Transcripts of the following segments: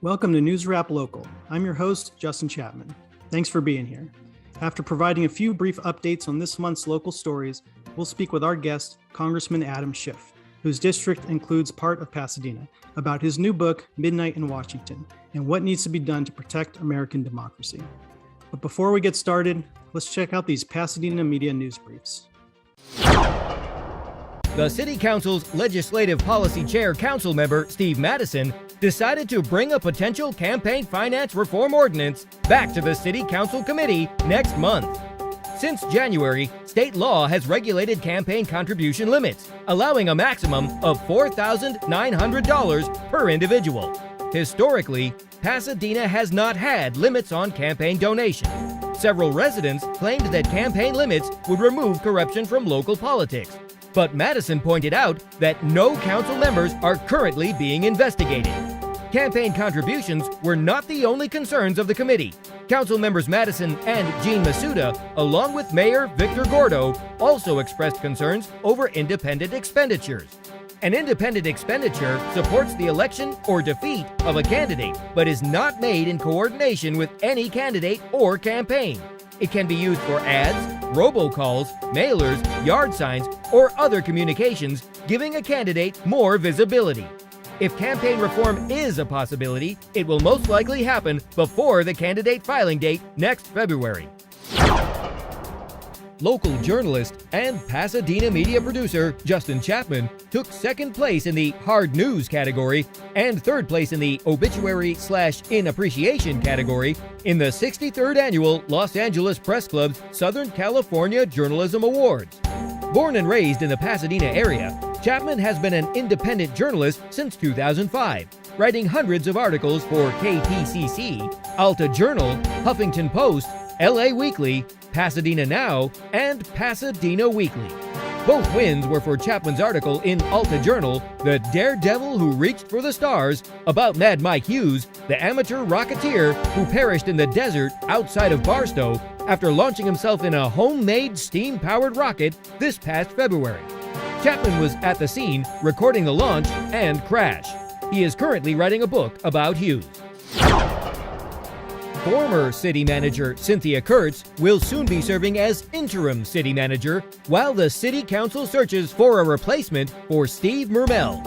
Welcome to NewsRap Local. I'm your host, Justin Chapman. Thanks for being here. After providing a few brief updates on this month's local stories, we'll speak with our guest, Congressman Adam Schiff, whose district includes part of Pasadena, about his new book, Midnight in Washington, and what needs to be done to protect American democracy. But before we get started, let's check out these Pasadena media news briefs. The City Council's Legislative Policy Chair Council member, Steve Madison, decided to bring a potential campaign finance reform ordinance back to the City Council committee next month. Since January, state law has regulated campaign contribution limits, allowing a maximum of $4,900 per individual. Historically, Pasadena has not had limits on campaign donations. Several residents claimed that campaign limits would remove corruption from local politics. But Madison pointed out that no council members are currently being investigated. Campaign contributions were not the only concerns of the committee. Council members Madison and Jean Masuda, along with Mayor Victor Gordo, also expressed concerns over independent expenditures. An independent expenditure supports the election or defeat of a candidate, but is not made in coordination with any candidate or campaign. It can be used for ads, robocalls, mailers, yard signs, or other communications, giving a candidate more visibility. If campaign reform is a possibility, it will most likely happen before the candidate filing date next February. Local journalist and Pasadena media producer Justin Chapman took second place in the hard news category and third place in the obituary/in appreciation category in the 63rd annual Los Angeles Press Club's Southern California Journalism Awards. Born and raised in the Pasadena area, Chapman has been an independent journalist since 2005, writing hundreds of articles for KPCC, Alta Journal, Huffington Post, LA Weekly, Pasadena Now, and Pasadena Weekly. Both wins were for Chapman's article in Alta Journal, The Daredevil Who Reached for the Stars, about Mad Mike Hughes, the amateur rocketeer who perished in the desert outside of Barstow after launching himself in a homemade steam-powered rocket this past February. Chapman was at the scene recording the launch and crash. He is currently writing a book about Hughes. Former city manager Cynthia Kurtz will soon be serving as interim city manager while the city council searches for a replacement for Steve Mermel.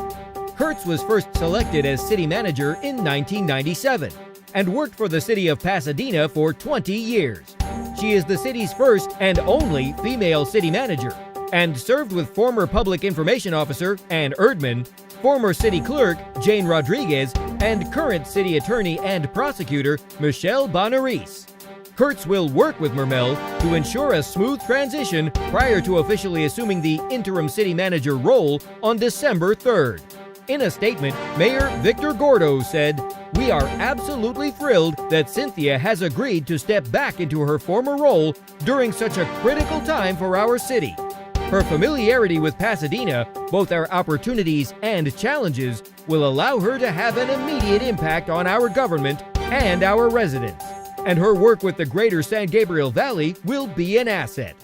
Kurtz was first selected as city manager in 1997 and worked for the city of Pasadena for 20 years. She is the city's first and only female city manager and served with former public information officer Ann Erdman, former city clerk Jane Rodriguez, and current city attorney and prosecutor Michelle Bonaris. Kurtz will work with Mermel to ensure a smooth transition prior to officially assuming the interim city manager role on December 3rd. In a statement, Mayor Victor Gordo said, "We are absolutely thrilled that Cynthia has agreed to step back into her former role during such a critical time for our city. Her familiarity with Pasadena, both our opportunities and challenges, will allow her to have an immediate impact on our government and our residents. And her work with the greater San Gabriel Valley will be an asset."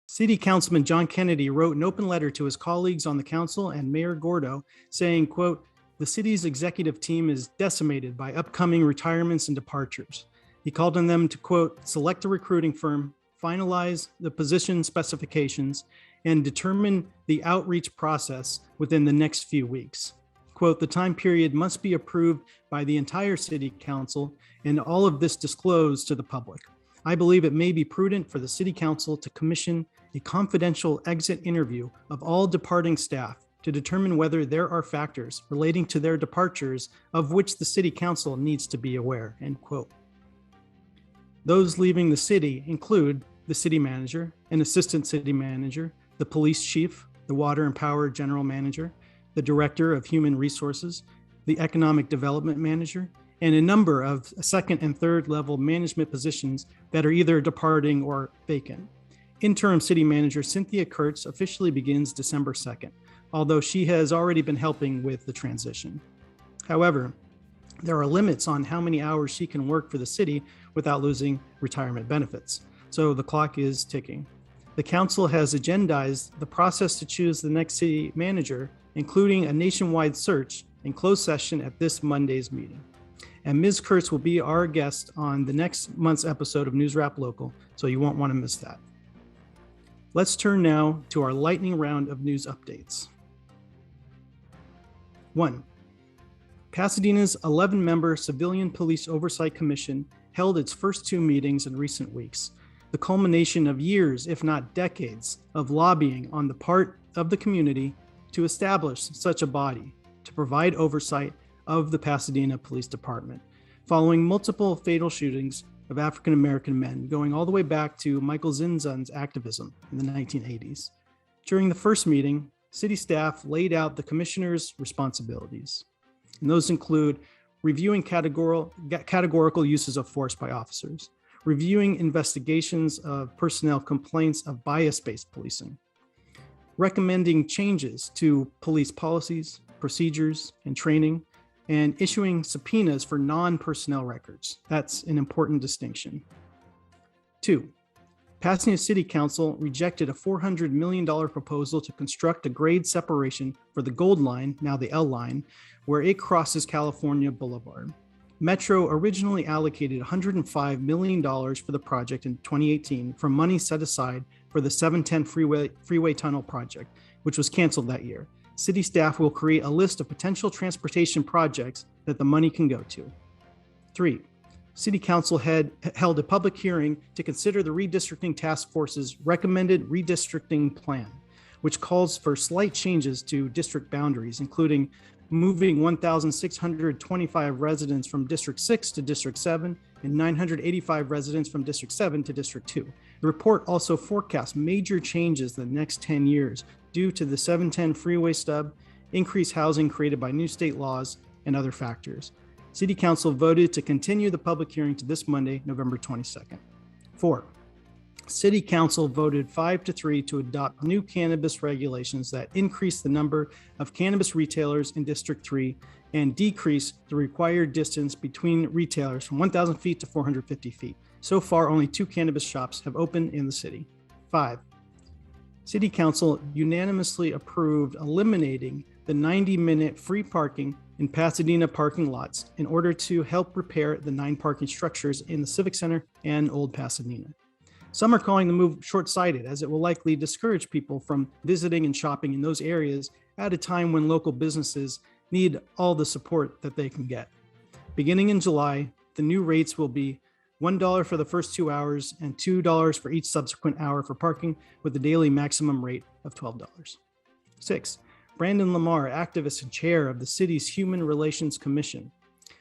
City Councilman John Kennedy wrote an open letter to his colleagues on the council and Mayor Gordo saying, quote, "The city's executive team is decimated by upcoming retirements and departures." He called on them to, quote, "select a recruiting firm, finalize the position specifications, and determine the outreach process within the next few weeks." Quote, "The time period must be approved by the entire city council and all of this disclosed to the public. I believe it may be prudent for the city council to commission a confidential exit interview of all departing staff to determine whether there are factors relating to their departures of which the city council needs to be aware," end quote. Those leaving the city include the city manager, an assistant city manager, the police chief, the water and power general manager, the director of human resources, the economic development manager, and a number of second and third level management positions that are either departing or vacant. Interim city manager Cynthia Kurtz officially begins December 2nd, although she has already been helping with the transition. However, there are limits on how many hours she can work for the city without losing retirement benefits. So the clock is ticking. The council has agendized the process to choose the next city manager, including a nationwide search in closed session at this Monday's meeting. And Ms. Kurtz will be our guest on the next month's episode of NewsRap Local, so you won't want to miss that. Let's turn now to our lightning round of news updates. 1. Pasadena's 11-member Civilian Police Oversight Commission held its first 2 meetings in recent weeks, the culmination of years, if not decades, of lobbying on the part of the community to establish such a body to provide oversight of the Pasadena Police Department, following multiple fatal shootings of African American men going all the way back to Michael Zinzan's activism in the 1980s. During the first meeting, city staff laid out the commissioner's responsibilities, and those include reviewing categorical uses of force by officers, reviewing investigations of personnel complaints of bias-based policing, recommending changes to police policies, procedures, and training, and issuing subpoenas for non-personnel records. That's an important distinction. 2, Pasadena City Council rejected a $400 million proposal to construct a grade separation for the Gold Line, now the L Line, where it crosses California Boulevard. Metro originally allocated $105 million for the project in 2018 from money set aside for the 710 freeway tunnel project, which was canceled that year. City staff will create a list of potential transportation projects that the money can go to. 3, City Council held a public hearing to consider the Redistricting Task Force's recommended redistricting plan, which calls for slight changes to district boundaries, including moving 1,625 residents from District 6 to District 7 and 985 residents from District 7 to District 2. The report also forecasts major changes in the next 10 years due to the 710 freeway stub, increased housing created by new state laws, and other factors. City Council voted to continue the public hearing to this Monday, November 22nd. 4, City Council voted 5-3 to adopt new cannabis regulations that increase the number of cannabis retailers in District 3 and decrease the required distance between retailers from 1,000 feet to 450 feet. So far, only 2 cannabis shops have opened in the city. 5, City Council unanimously approved eliminating the 90-minute free parking in Pasadena parking lots in order to help repair the 9 parking structures in the Civic Center and Old Pasadena. Some are calling the move short-sighted, as it will likely discourage people from visiting and shopping in those areas at a time when local businesses need all the support that they can get. Beginning in July, the new rates will be $1 for the first 2 hours and $2 for each subsequent hour for parking, with a daily maximum rate of $12. 6, Brandon Lamar, activist and chair of the city's Human Relations Commission,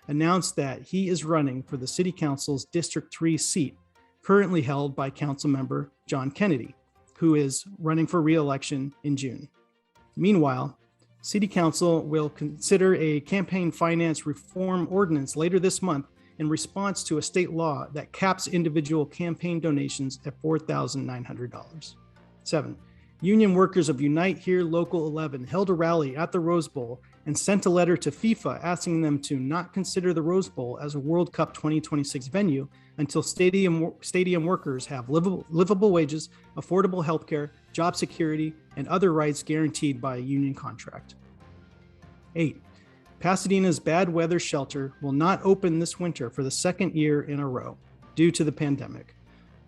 announced that he is running for the City Council's District 3 seat, currently held by Councilmember John Kennedy, who is running for re-election in June. Meanwhile, City Council will consider a campaign finance reform ordinance later this month in response to a state law that caps individual campaign donations at $4,900. 7, Union workers of Unite Here Local 11 held a rally at the Rose Bowl and sent a letter to FIFA asking them to not consider the Rose Bowl as a World Cup 2026 venue until stadium workers have livable wages, affordable healthcare, job security, and other rights guaranteed by a union contract. 8, Pasadena's bad weather shelter will not open this winter for the second year in a row due to the pandemic.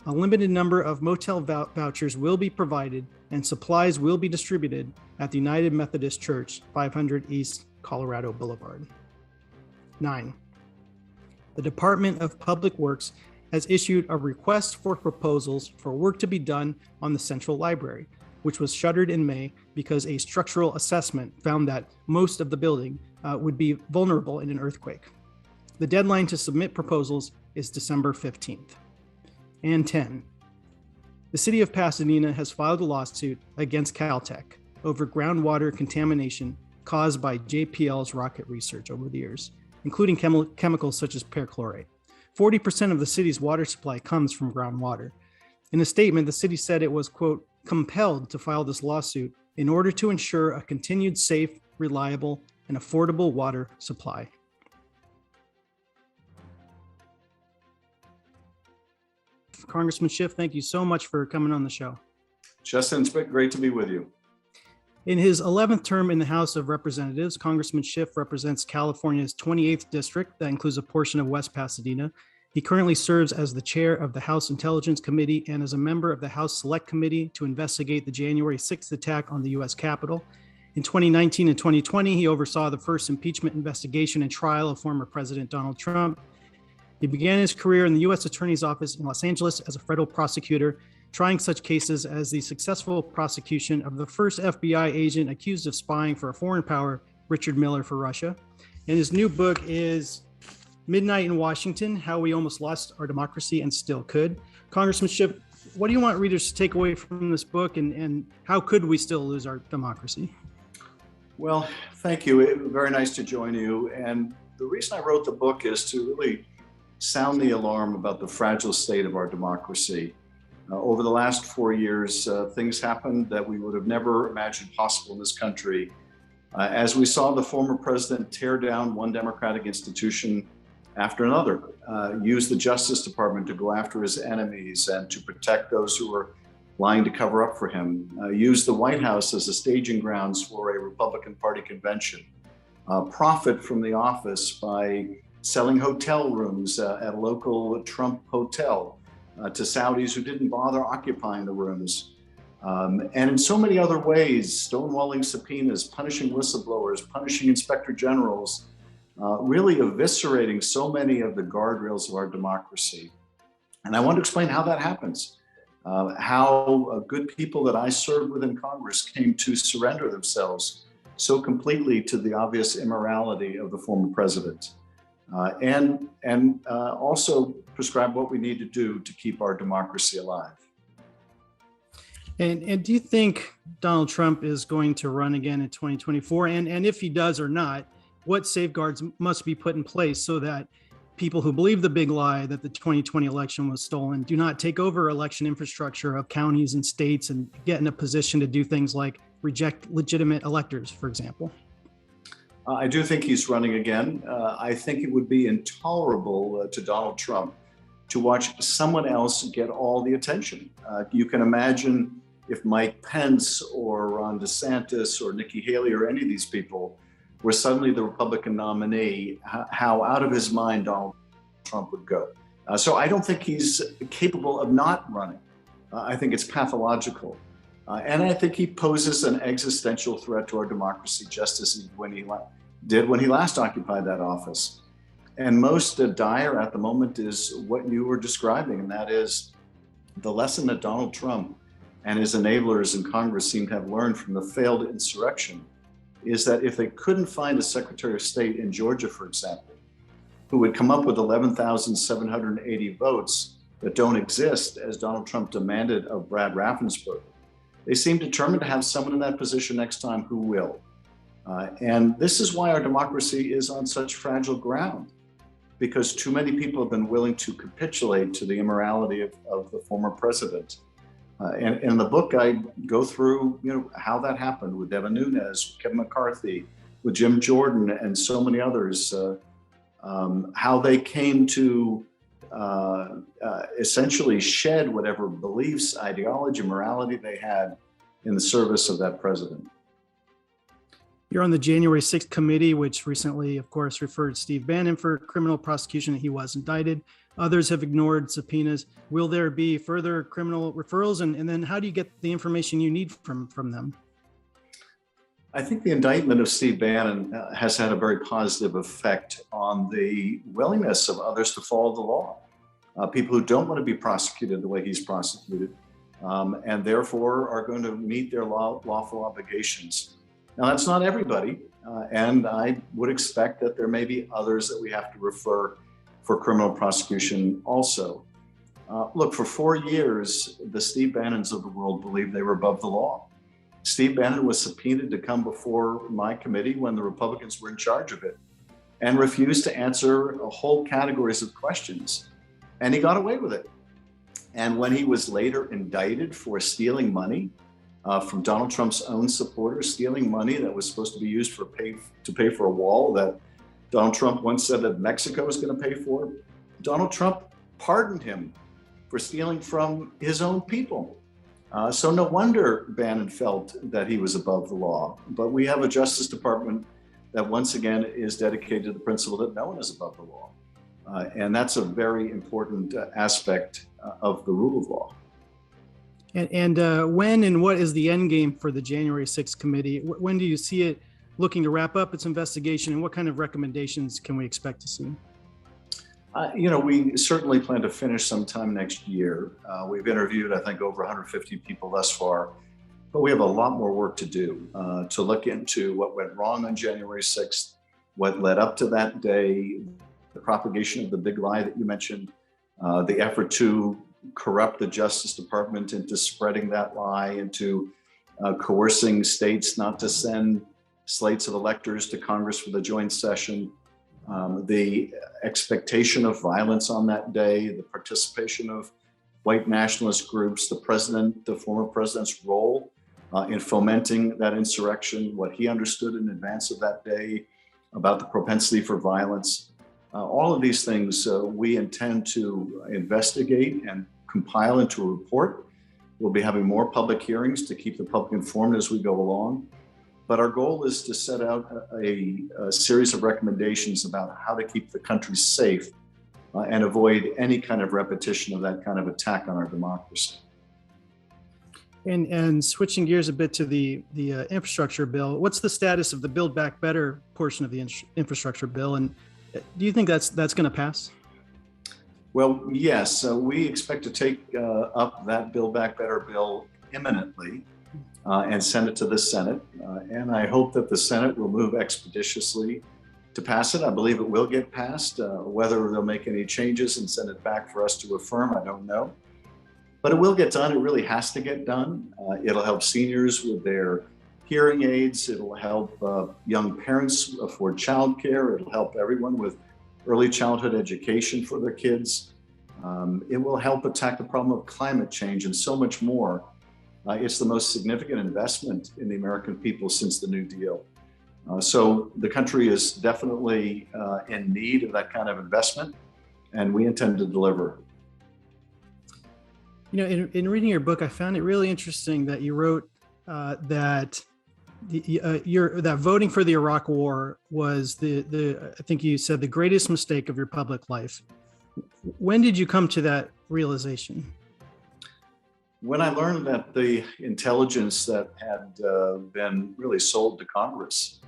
A limited number of motel vouchers will be provided and supplies will be distributed at the United Methodist Church, 500 East Colorado Boulevard. 9, the Department of Public Works has issued a request for proposals for work to be done on the Central Library, which was shuttered in May because a structural assessment found that most of the building would be vulnerable in an earthquake. The deadline to submit proposals is December 15th. And 10, the city of Pasadena has filed a lawsuit against Caltech over groundwater contamination caused by JPL's rocket research over the years, including chemicals such as perchlorate. 40% of the city's water supply comes from groundwater. In a statement, the city said it was, quote, compelled to file this lawsuit in order to ensure a continued safe, reliable, and affordable water supply. Congressman Schiff, thank you so much for coming on the show. Justin, it's been great to be with you. In his 11th term in the House of Representatives, Congressman Schiff represents California's 28th district, that includes a portion of West Pasadena. He currently serves as the chair of the House Intelligence Committee and as a member of the House Select Committee to investigate the January 6th attack on the U.S. Capitol. In 2019 and 2020, he oversaw the first impeachment investigation and trial of former President Donald Trump. He began his career in the U.S. Attorney's Office in Los Angeles as a federal prosecutor, trying such cases as the successful prosecution of the first FBI agent accused of spying for a foreign power, Richard Miller, for Russia. And his new book is Midnight in Washington: How We Almost Lost Our Democracy and Still Could. Congressman Schiff, what do you want readers to take away from this book, and how could we still lose our democracy? Well, thank you. It was very nice to join you. And the reason I wrote the book is to really sound the alarm about the fragile state of our democracy. Over the last 4 years, things happened that we would have never imagined possible in this country. As we saw the former president tear down one democratic institution after another, use the Justice Department to go after his enemies and to protect those who were lying to cover up for him, use the White House as a staging grounds for a Republican Party convention, profit from the office by selling hotel rooms at a local Trump hotel to Saudis who didn't bother occupying the rooms. And in so many other ways, stonewalling subpoenas, punishing whistleblowers, punishing inspector generals, really eviscerating so many of the guardrails of our democracy. And I want to explain how that happens, how good people that I served with in Congress came to surrender themselves so completely to the obvious immorality of the former president. And also prescribe what we need to do to keep our democracy alive. And do you think Donald Trump is going to run again in 2024? And if he does or not, what safeguards must be put in place so that people who believe the big lie that the 2020 election was stolen do not take over election infrastructure of counties and states and get in a position to do things like reject legitimate electors, for example? I do think he's running again. I think it would be intolerable to Donald Trump to watch someone else get all the attention. You can imagine if Mike Pence or Ron DeSantis or Nikki Haley or any of these people were suddenly the Republican nominee, how out of his mind Donald Trump would go. So I don't think he's capable of not running. I think it's pathological. And I think he poses an existential threat to our democracy, just as he did when he last occupied that office. And most dire at the moment is what you were describing, and that is the lesson that Donald Trump and his enablers in Congress seem to have learned from the failed insurrection, is that if they couldn't find a Secretary of State in Georgia, for example, who would come up with 11,780 votes that don't exist, as Donald Trump demanded of Brad Raffensperger, they seem determined to have someone in that position next time who will. And this is why our democracy is on such fragile ground, because too many people have been willing to capitulate to the immorality of the former president. And in the book, I go through, how that happened with Devin Nunes, Kevin McCarthy, with Jim Jordan, and so many others. How they came to essentially shed whatever beliefs, ideology, morality they had in the service of that president. You're on the January 6th committee, which recently, of course, referred Steve Bannon for criminal prosecution. He was indicted. Others have ignored subpoenas. Will there be further criminal referrals? And then how do you get the information you need from them? I think the indictment of Steve Bannon has had a very positive effect on the willingness of others to follow the law. People who don't want to be prosecuted the way he's prosecuted, and therefore are going to meet their lawful obligations. Now, that's not everybody, and I would expect that there may be others that we have to refer for criminal prosecution also. Look, for 4 years, the Steve Bannons of the world believed they were above the law. Steve Bannon was subpoenaed to come before my committee when the Republicans were in charge of it and refused to answer whole categories of questions, and he got away with it. And when he was later indicted for stealing money from Donald Trump's own supporters, stealing money that was supposed to be used to pay for a wall that Donald Trump once said that Mexico was going to pay for, Donald Trump pardoned him for stealing from his own people. So no wonder Bannon felt that he was above the law. But we have a Justice Department that once again is dedicated to the principle that no one is above the law. And that's a very important aspect of the rule of law. And when and what is the end game for the January 6th committee? When do you see it looking to wrap up its investigation, and what kind of recommendations can we expect to see? We certainly plan to finish sometime next year. We've interviewed, I think, over 150 people thus far, but we have a lot more work to do to look into what went wrong on January 6th, what led up to that day, the propagation of the big lie that you mentioned, the effort to corrupt the Justice Department into spreading that lie, into coercing states not to send slates of electors to Congress for the joint session, the expectation of violence on that day, the participation of white nationalist groups, the former president's role in fomenting that insurrection, what he understood in advance of that day about the propensity for violence. All of these things we intend to investigate and compile into a report. We'll be having more public hearings to keep the public informed as we go along. But our goal is to set out a series of recommendations about how to keep the country safe and avoid any kind of repetition of that kind of attack on our democracy. And switching gears a bit to the infrastructure bill, what's the status of the Build Back Better portion of the infrastructure bill? And do you think that's going to pass? Well, yes, we expect to take up that Build Back Better bill imminently and send it to the Senate. And I hope that the Senate will move expeditiously to pass it. I believe it will get passed. Whether they'll make any changes and send it back for us to affirm, I don't know. But it will get done. It really has to get done. It'll help seniors with their hearing aids. It'll help young parents afford childcare. It'll help everyone with early childhood education for their kids. It will help attack the problem of climate change and so much more. It's the most significant investment in the American people since the New Deal. So the country is definitely in need of that kind of investment, and we intend to deliver. In reading your book, I found it really interesting that you wrote that that voting for the Iraq War was I think you said the greatest mistake of your public life. When did you come to that realization? When I learned that the intelligence that had been really sold to Congress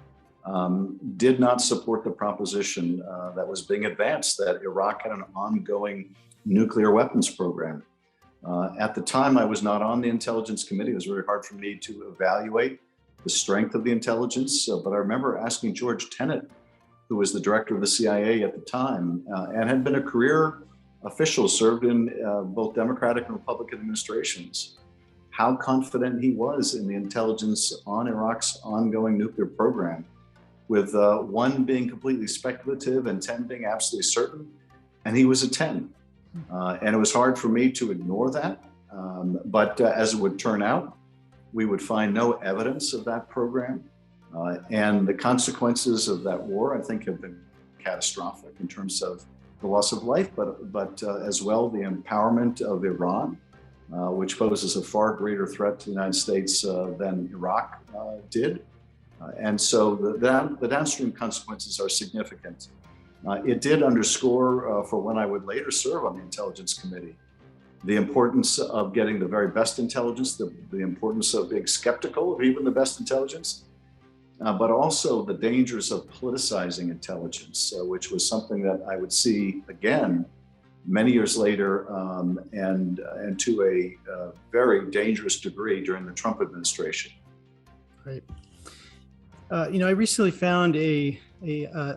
did not support the proposition that was being advanced that Iraq had an ongoing nuclear weapons program. At the time, I was not on the Intelligence Committee. It was very hard for me to evaluate the strength of the intelligence, but I remember asking George Tenet, who was the director of the CIA at the time and had been a career official, served in both Democratic and Republican administrations, how confident he was in the intelligence on Iraq's ongoing nuclear program, with 1 being completely speculative and 10 being absolutely certain, and he was a 10. And it was hard for me to ignore that, but as it would turn out, we would find no evidence of that program. And the consequences of that war, I think, have been catastrophic in terms of the loss of life, but as well the empowerment of Iran, which poses a far greater threat to the United States than Iraq did. And so the downstream consequences are significant. It did underscore for when I would later serve on the Intelligence Committee, the importance of getting the very best intelligence, the importance of being skeptical of even the best intelligence, but also the dangers of politicizing intelligence, which was something that I would see again many years later and to a very dangerous degree during the Trump administration. Right. I recently found a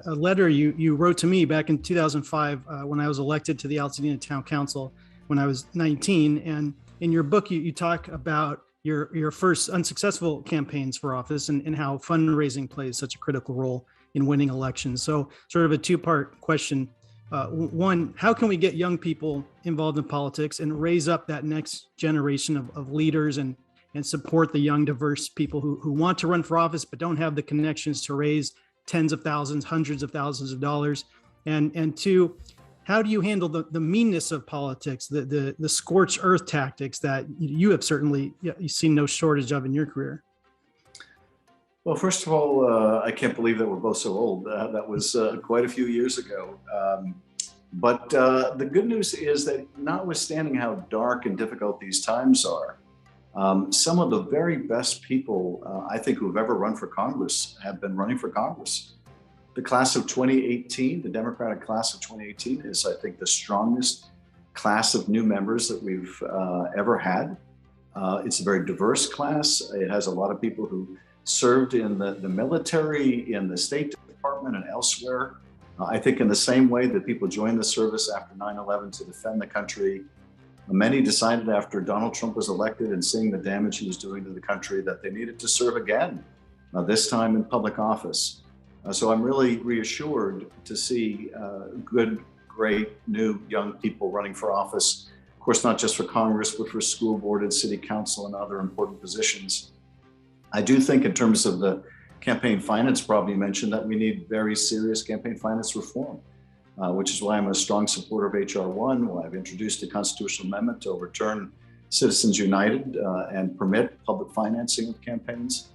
letter you wrote to me back in 2005 when I was elected to the Pasadena Town Council when I was 19. And in your book, you talk about your first unsuccessful campaigns for office and how fundraising plays such a critical role in winning elections. So sort of a 2-part question. 1, how can we get young people involved in politics and raise up that next generation of leaders and support the young, diverse people who want to run for office but don't have the connections to raise tens of thousands, hundreds of thousands of dollars? And 2, how do you handle the meanness of politics, the scorched earth tactics that you have certainly you've seen no shortage of in your career? Well, first of all, I can't believe that we're both so old. That was quite a few years ago. But the good news is that notwithstanding how dark and difficult these times are, some of the very best people I think who've ever run for Congress have been running for Congress. The class of 2018, the Democratic class of 2018 is, I think, the strongest class of new members that we've ever had. It's a very diverse class. It has a lot of people who served in the military, in the State Department and elsewhere. I think in the same way that people joined the service after 9/11 to defend the country, many decided after Donald Trump was elected and seeing the damage he was doing to the country that they needed to serve again, this time in public office. So I'm really reassured to see good, great, new young people running for office. Of course, not just for Congress, but for school board and city council and other important positions. I do think in terms of the campaign finance problem you mentioned that we need very serious campaign finance reform, which is why I'm a strong supporter of H.R. 1, why I've introduced a constitutional amendment to overturn Citizens United and permit public financing of campaigns.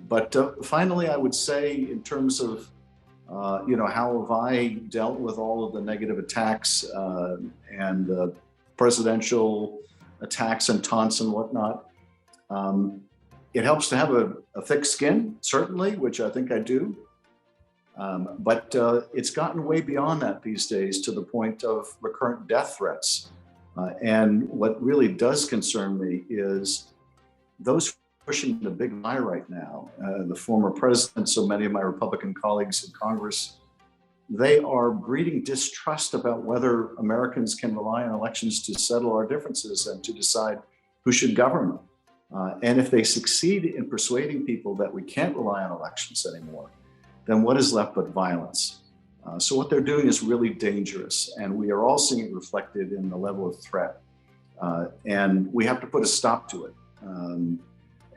But finally, I would say in terms of, how have I dealt with all of the negative attacks and the presidential attacks and taunts and whatnot. It helps to have a thick skin, certainly, which I think I do. But it's gotten way beyond that these days to the point of recurrent death threats. And what really does concern me is those pushing the big lie right now, the former president, so many of my Republican colleagues in Congress, they are breeding distrust about whether Americans can rely on elections to settle our differences and to decide who should govern them. And if they succeed in persuading people that we can't rely on elections anymore, then what is left but violence? So what they're doing is really dangerous, and we are all seeing it reflected in the level of threat. And we have to put a stop to it.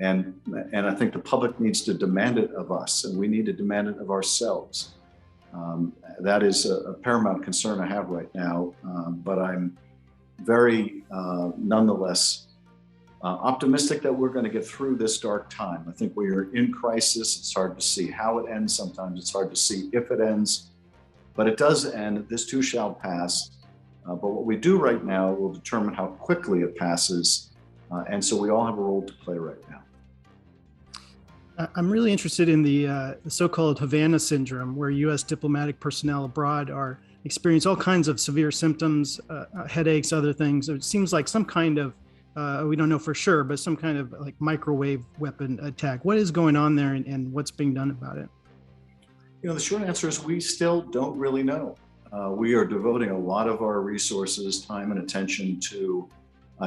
And I think the public needs to demand it of us, and we need to demand it of ourselves. That is a paramount concern I have right now, but I'm very, nonetheless, optimistic that we're going to get through this dark time. I think we are in crisis. It's hard to see how it ends. Sometimes it's hard to see if it ends, but it does end. This too shall pass. But what we do right now will determine how quickly it passes. And so we all have a role to play right now. I'm really interested in the so-called Havana Syndrome, where U.S. diplomatic personnel abroad are experience all kinds of severe symptoms, headaches, other things. It seems like some kind of we don't know for sure, but some kind of like microwave weapon attack. What is going on there, and what's being done about it? The short answer is we still don't really know. We are devoting a lot of our resources, time, and attention to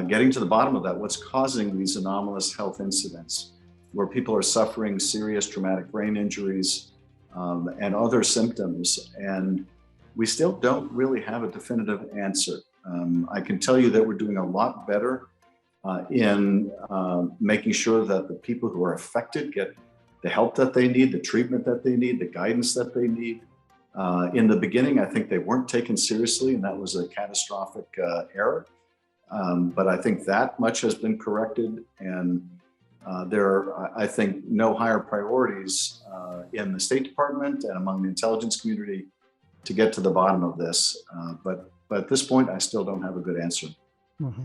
getting to the bottom of that. What's causing these anomalous health incidents, where people are suffering serious traumatic brain injuries and other symptoms, and we still don't really have a definitive answer. I can tell you that we're doing a lot better in making sure that the people who are affected get the help that they need, the treatment that they need, the guidance that they need. In the beginning, I think they weren't taken seriously, and that was a catastrophic error. But I think that much has been corrected, and there are, I think, no higher priorities in the State Department and among the intelligence community to get to the bottom of this. But at this point, I still don't have a good answer. Mm-hmm.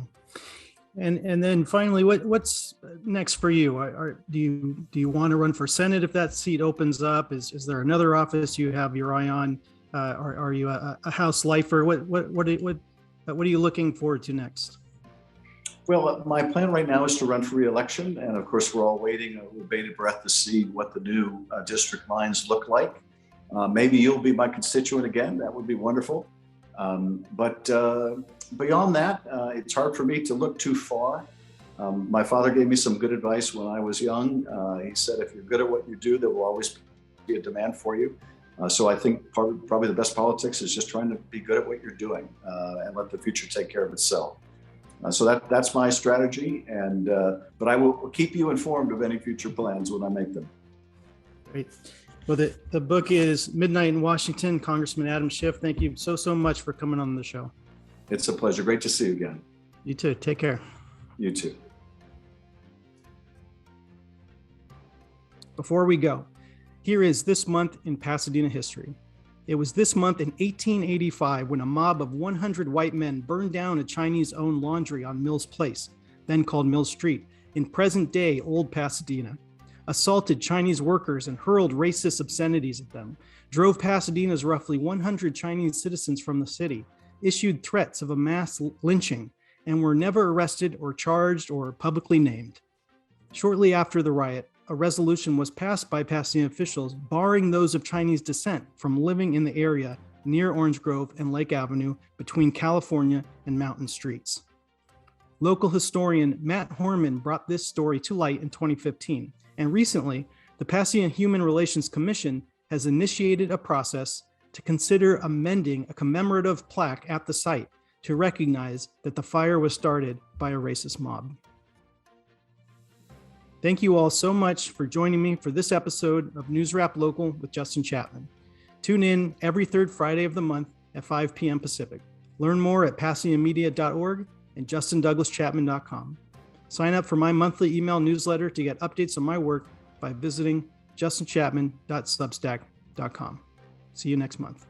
And then finally, what's next for you? Do you want to run for Senate if that seat opens up? Is there another office you have your eye on? Are you a House lifer? What are you looking forward to next? Well, my plan right now is to run for re-election, and of course, we're all waiting with bated breath to see what the new district lines look like. Maybe you'll be my constituent again. That would be wonderful. But beyond that, it's hard for me to look too far. My father gave me some good advice when I was young. He said, if you're good at what you do, there will always be a demand for you. So I think probably the best politics is just trying to be good at what you're doing and let the future take care of itself. So that's my strategy. But I will keep you informed of any future plans when I make them. Great. Well, the book is Midnight in Washington, Congressman Adam Schiff. Thank you so much for coming on the show. It's a pleasure. Great to see you again. You too. Take care. You too. Before we go, here is this month in Pasadena history. It was this month in 1885 when a mob of 100 white men burned down a Chinese-owned laundry on Mills Place, then called Mills Street, in present-day Old Pasadena, assaulted Chinese workers and hurled racist obscenities at them, drove Pasadena's roughly 100 Chinese citizens from the city, issued threats of a mass lynching, and were never arrested or charged or publicly named. Shortly after the riot, a resolution was passed by Pasadena officials barring those of Chinese descent from living in the area near Orange Grove and Lake Avenue between California and Mountain Streets. Local historian Matt Horman brought this story to light in 2015, and recently, the Pasadena Human Relations Commission has initiated a process to consider amending a commemorative plaque at the site to recognize that the fire was started by a racist mob. Thank you all so much for joining me for this episode of NewsRap Local with Justin Chapman. Tune in every third Friday of the month at 5 p.m. Pacific. Learn more at pasadenamedia.org and justindouglaschapman.com. Sign up for my monthly email newsletter to get updates on my work by visiting justinchapman.substack.com. See you next month.